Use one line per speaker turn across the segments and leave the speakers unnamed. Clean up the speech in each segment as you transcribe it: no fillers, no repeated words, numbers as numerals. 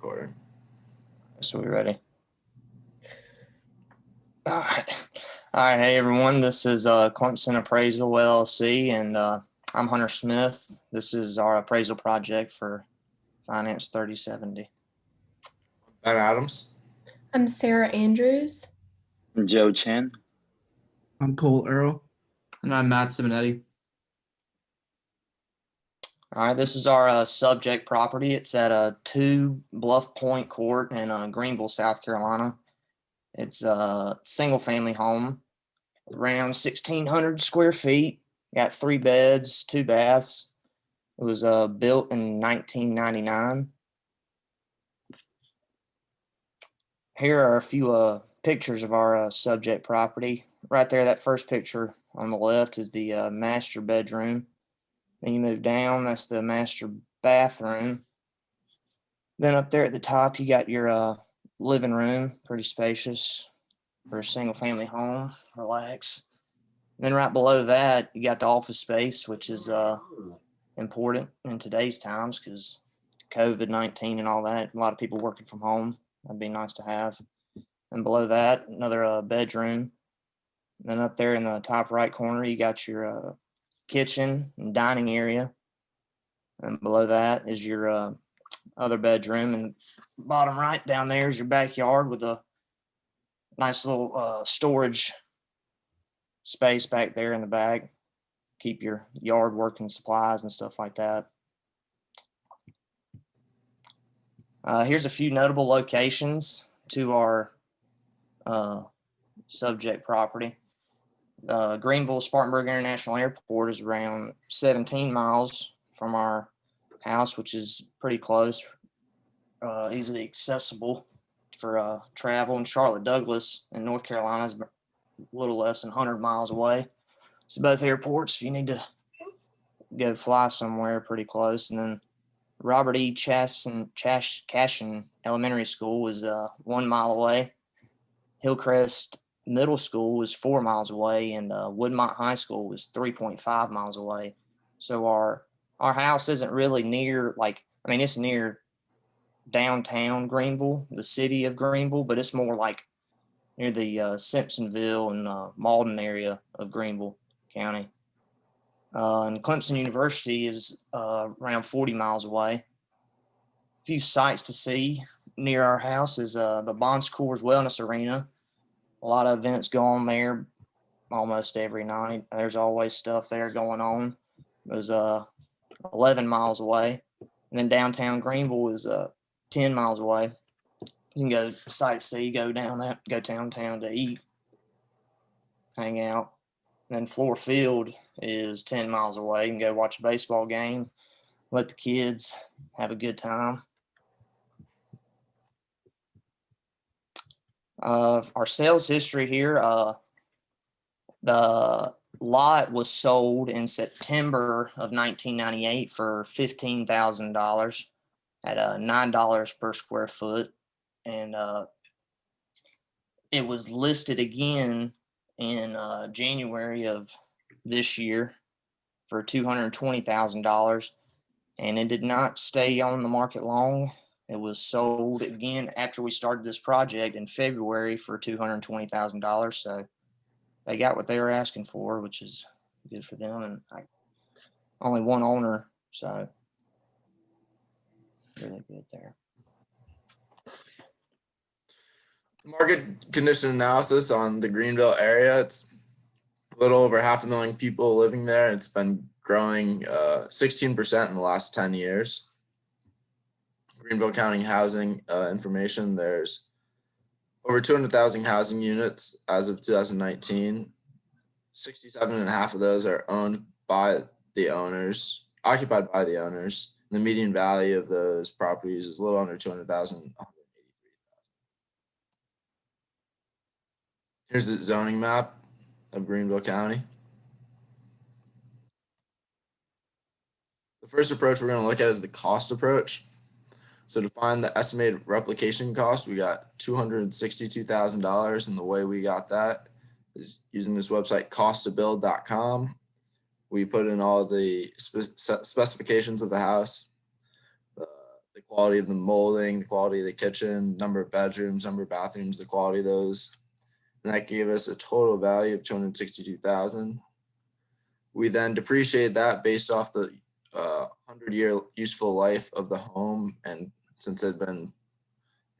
recording.
So we ready? All right. Hey everyone. This is Clemson Appraisal LLC, and I'm Hunter Smith. This is our appraisal project for Finance 3070.
Ben Adams.
I'm Sarah Andrews.
I'm Joe Chen.
I'm Cole Earl.
And I'm Matt Simonetti.
All right. This is our subject property. It's at 2 Bluff Point Court in Greenville, South Carolina. It's a single family home, around 1,600 square feet. Got 3 beds, 2 baths. It was built in 1999. Here are a few pictures of our subject property. Right there, that first picture on the left is the master bedroom. Then you move down, that's the master bathroom. Then up there at the top, you got your living room, pretty spacious for a single family home. Relax. Then right below that, you got the office space, which is important in today's times because COVID-19 and all that. A lot of people working from home. That'd be nice to have. And below that, another bedroom. And then up there in the top right corner, you got your kitchen and dining area. And below that is your other bedroom. And bottom right down there is your backyard with a nice little storage space back there in the back. Keep your yard working supplies and stuff like that. Here's a few notable locations to our subject property. Greenville Spartanburg International Airport is around 17 miles from our house, which is pretty close, easily accessible for travel. And Charlotte Douglas in North Carolina is a little less than 100 miles away. So both airports, if you need to go fly somewhere, pretty close. And then Robert E. Cashin Elementary School is 1 mile away. Hillcrest Middle School was 4 miles away, and Woodmont High School was 3.5 miles away. So our house isn't really near, it's near downtown Greenville, the city of Greenville, but it's more like near the Simpsonville and Malden area of Greenville County. And Clemson University is around 40 miles away. A few sites to see near our house is the Bon Secours Wellness Arena. A lot of events go on there almost every night. There's always stuff there going on. It was 11 miles away. And then downtown Greenville is 10 miles away. You can go sightsee, go downtown to eat, hang out. And then Floor Field is 10 miles away. You can go watch a baseball game, let the kids have a good time. Our sales history here, the lot was sold in September of 1998 for $15,000 at $9 per square foot. And it was listed again in January of this year for $220,000. And it did not stay on the market long. It was sold again after we started this project in February for $220,000. So they got what they were asking for, which is good for them. And only one owner, so really good there.
Market condition analysis on the Greenville area. It's a little over 500,000 people living there. It's been growing 16% in the last 10 years. Greenville County housing information, there's over 200,000 housing units as of 2019. 67.5 of those are owned by the owners, occupied by the owners. The median value of those properties is a little under 200,000. Here's the zoning map of Greenville County. The first approach we're going to look at is the cost approach. So to find the estimated replication cost, we got $262,000, and the way we got that is using this website, costtobuild.com. We put in all the specifications of the house, the the quality of the molding, the quality of the kitchen, number of bedrooms, number of bathrooms, the quality of those. And that gave us a total value of $262,000. We then depreciated that based off the 100-year useful life of the home. And since it had been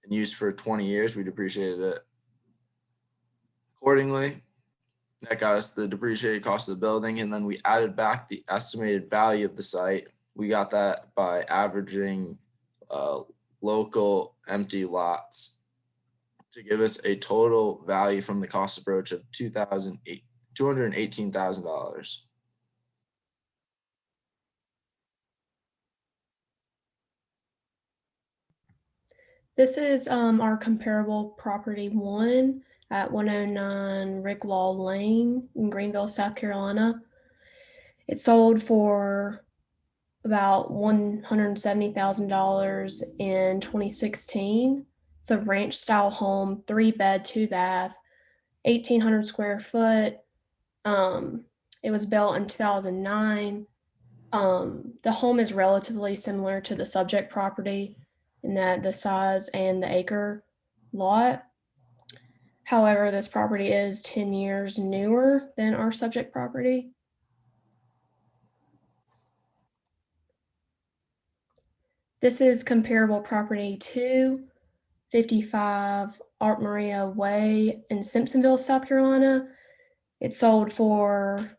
in use for 20 years, we depreciated it accordingly. That got us the depreciated cost of the building. And then we added back the estimated value of the site. We got that by averaging local empty lots to give us a total value from the cost approach of $218,000.
This is our comparable property 1 at 109 Riglaw Lane in Greenville, South Carolina. It sold for about $170,000 in 2016. It's a ranch style home, 3-bed, 2-bath, 1,800 square foot. It was built in 2009. The home is relatively similar to the subject property in that the size and the acre lot. However, this property is 10 years newer than our subject property. This is comparable property 2, 55 Art Maria Way in Simpsonville, South Carolina. It sold for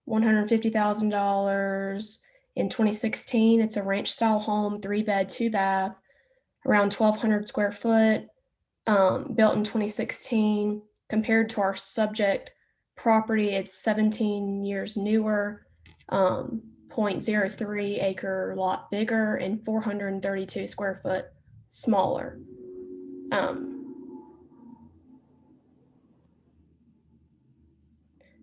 $150,000 in 2016. It's a ranch style home, 3-bed, 2-bath, around 1,200 square foot, built in 2016. Compared to our subject property, it's 17 years newer, 0.03 acre lot bigger, and 432 square foot smaller.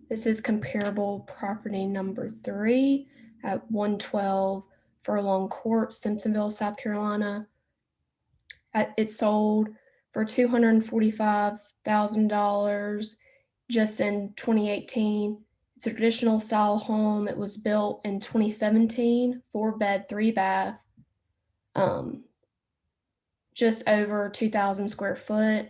This is comparable property number 3 at 112 Furlong Court, Simpsonville, South Carolina. It sold for $245,000 just in 2018. It's a traditional style home. It was built in 2017, 4-bed, 3-bath, just over 2,000 square foot.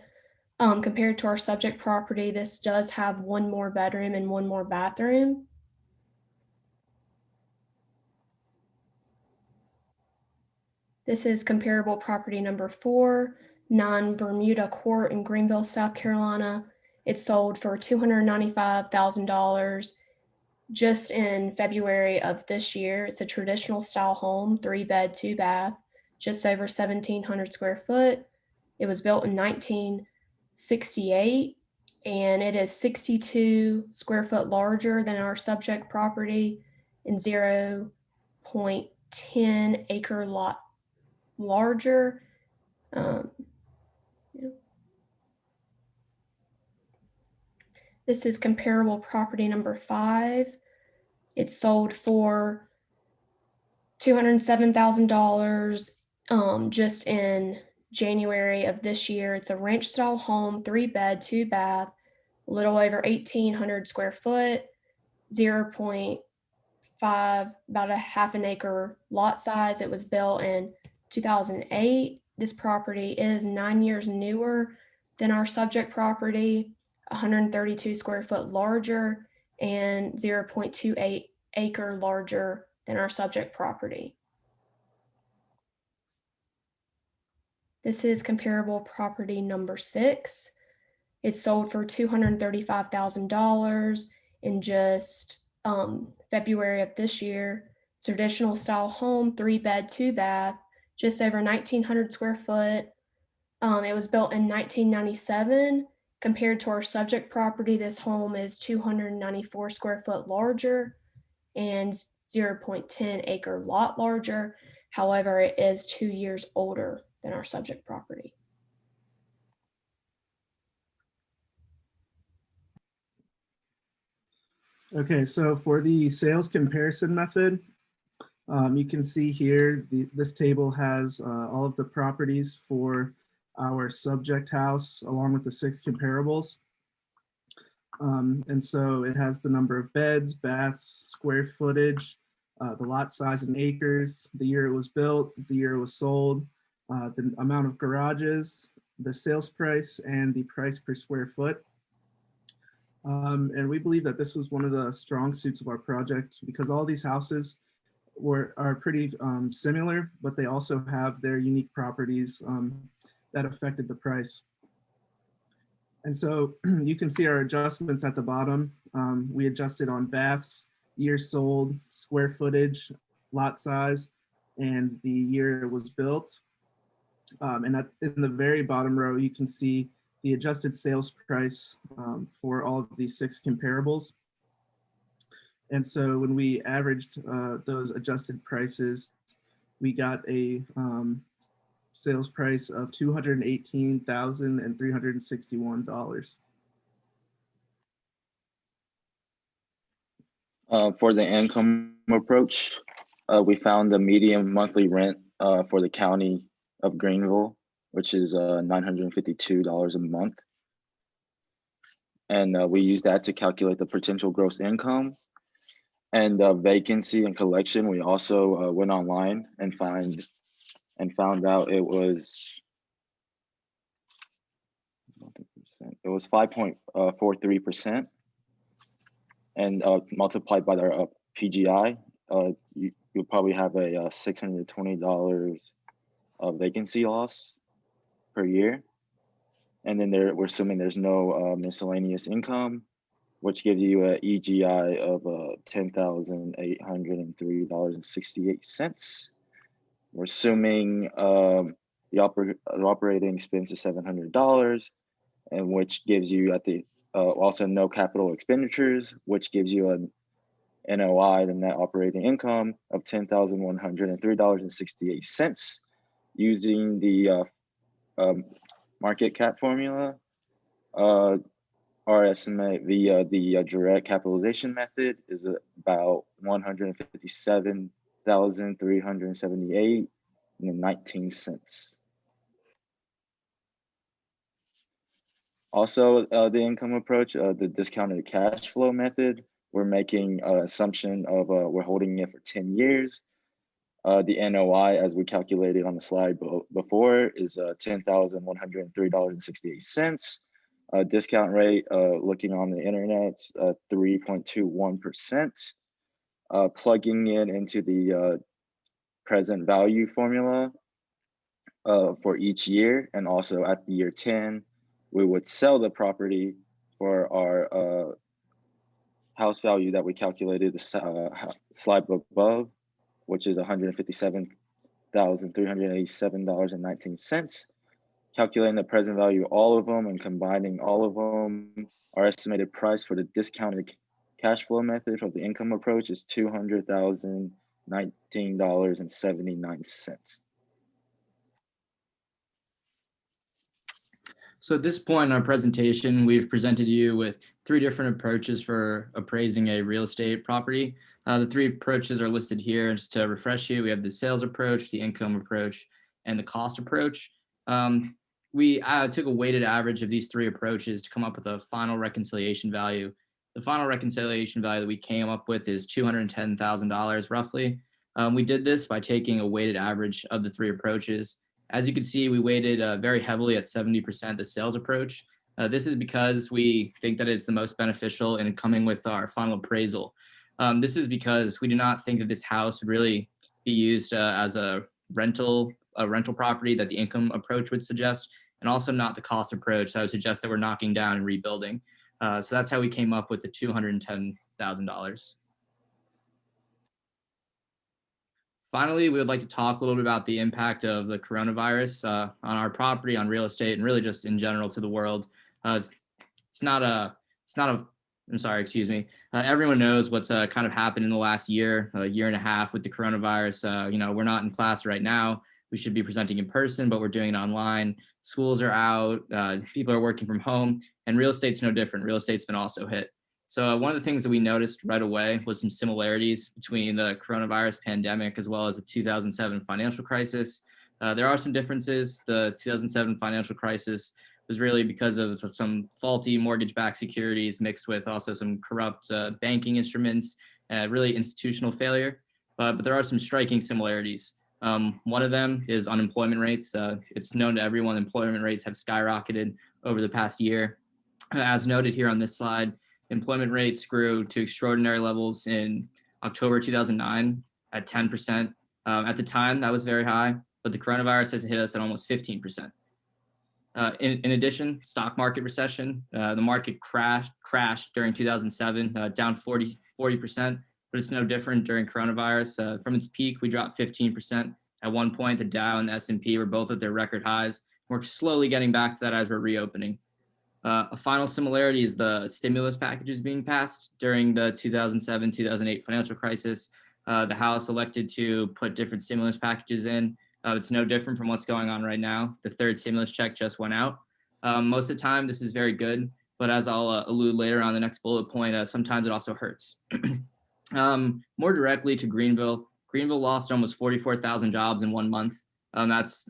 Compared to our subject property, this does have 1 more bedroom and 1 more bathroom. This is comparable property number 4, 9 Bermuda Court in Greenville, South Carolina. It sold for $295,000 just in February of this year. It's a traditional style home, 3-bed, 2-bath, just over 1,700 square foot. It was built in 1968, and it is 62 square foot larger than our subject property and 0.10 acre lot larger. This is comparable property number 5. It sold for $207,000 just in January of this year. It's a ranch style home, 3-bed, 2-bath, a little over 1,800 square foot, 0.5, about a half an acre lot size. It was built in 2008. This property is 9 years newer than our subject property, 132 square foot larger, and 0.28 acre larger than our subject property. This is comparable property number 6. It sold for $235,000 in just February of this year. Traditional style home, 3-bed, 2-bath, just over 1,900 square foot. It was built in 1997. Compared to our subject property, this home is 294 square foot larger and 0.10 acre lot larger. However, it is 2 years older than our subject property.
Okay, so for the sales comparison method, you can see here, this table has all of the properties for our subject house along with the 6 comparables. And so it has the number of beds, baths, square footage, the lot size in acres, the year it was built, the year it was sold, the amount of garages, the sales price, and the price per square foot. And we believe that this was one of the strong suits of our project because all these houses are pretty similar, but they also have their unique properties that affected the price. And so you can see our adjustments at the bottom. We adjusted on baths, year sold, square footage, lot size, and the year it was built. And in the very bottom row, you can see the adjusted sales price for all of these 6 comparables. And so when we averaged those adjusted prices, we got a sales price of $218,361.
For the income approach, we found the median monthly rent for the county of Greenville, which is $952 a month. And we use that to calculate the potential gross income. And vacancy and collection, we also went online and found out it was 5.43%, and multiplied by their PGI, you'll probably have a $620 vacancy loss per year. And then we're assuming there's no miscellaneous income, which gives you an EGI of $10,803.68. We're assuming the operating expense is $700, and which gives you also no capital expenditures, which gives you an NOI, the net operating income, of $10,103.68. Using the market cap formula, our estimate via the direct capitalization method is about $157,378.19. Also, the income approach, the discounted cash flow method, we're making an assumption of we're holding it for 10 years. The NOI, as we calculated on the slide before, is $10,103.68. Discount rate, looking on the internet, 3.21%. Plugging it into the present value formula for each year, and also at the year 10, we would sell the property for our house value that we calculated the slide above, which is $157,387.19. Calculating the present value of all of them and combining all of them, our estimated price for the discounted cash flow method of the income approach is $200,019.79.
So at this point in our presentation, we've presented you with 3 different approaches for appraising a real estate property. The 3 approaches are listed here. Just to refresh you, we have the sales approach, the income approach, and the cost approach. We took a weighted average of these 3 approaches to come up with a final reconciliation value. The final reconciliation value that we came up with is $210,000 roughly. We did this by taking a weighted average of the 3 approaches. As you can see, we weighted very heavily at 70% the sales approach. This is because we think that it's the most beneficial in coming with our final appraisal. This is because we do not think that this house would really be used as a rental property that the income approach would suggest, and also not the cost approach that would suggest that we're knocking down and rebuilding. So that's how we came up with the $210,000. Finally, we would like to talk a little bit about the impact of the coronavirus on our property, on real estate, and really just in general to the world. Everyone knows what's kind of happened in the last year and a half with the coronavirus. We're not in class right now. We should be presenting in person, but we're doing it online. Schools are out, people are working from home, and real estate's no different. Real estate's been also hit. So one of the things that we noticed right away was some similarities between the coronavirus pandemic as well as the 2007 financial crisis. There are some differences. The 2007 financial crisis was really because of some faulty mortgage-backed securities mixed with also some corrupt banking instruments, really institutional failure. but there are some striking similarities. One of them is unemployment rates. It's known to everyone employment rates have skyrocketed over the past year. As noted here on this slide, employment rates grew to extraordinary levels in October 2009 at 10%. At the time, that was very high, but the coronavirus has hit us at almost 15%. In addition, stock market recession, the market crashed during 2007, down 40%, but it's no different during coronavirus. From its peak, we dropped 15%. At one point, the Dow and the S&P were both at their record highs. We're slowly getting back to that as we're reopening. A final similarity is the stimulus packages being passed during the 2007-2008 financial crisis. The House elected to put different stimulus packages in. It's no different from what's going on right now. The third stimulus check just went out. Most of the time, this is very good, but as I'll allude later on the next bullet point, sometimes it also hurts. More directly to Greenville, Greenville lost almost 44,000 jobs in 1 month. That's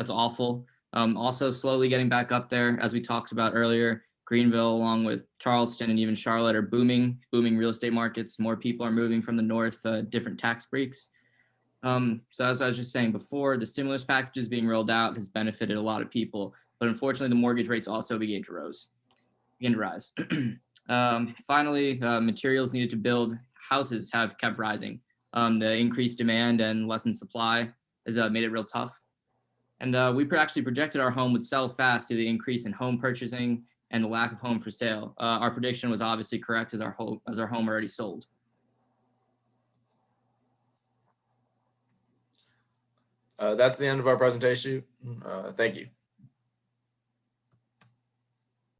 awful. Also slowly getting back up there, as we talked about earlier. Greenville, along with Charleston and even Charlotte, are booming real estate markets. More people are moving from the north, different tax breaks. So as I was just saying before, the stimulus packages being rolled out has benefited a lot of people, but unfortunately the mortgage rates also began to rise. Finally, materials needed to build houses have kept rising. The increased demand and lessened supply has made it real tough. And we actually projected our home would sell fast due to the increase in home purchasing and the lack of home for sale. Our prediction was obviously correct as our home already sold.
That's the end of our presentation. Thank you.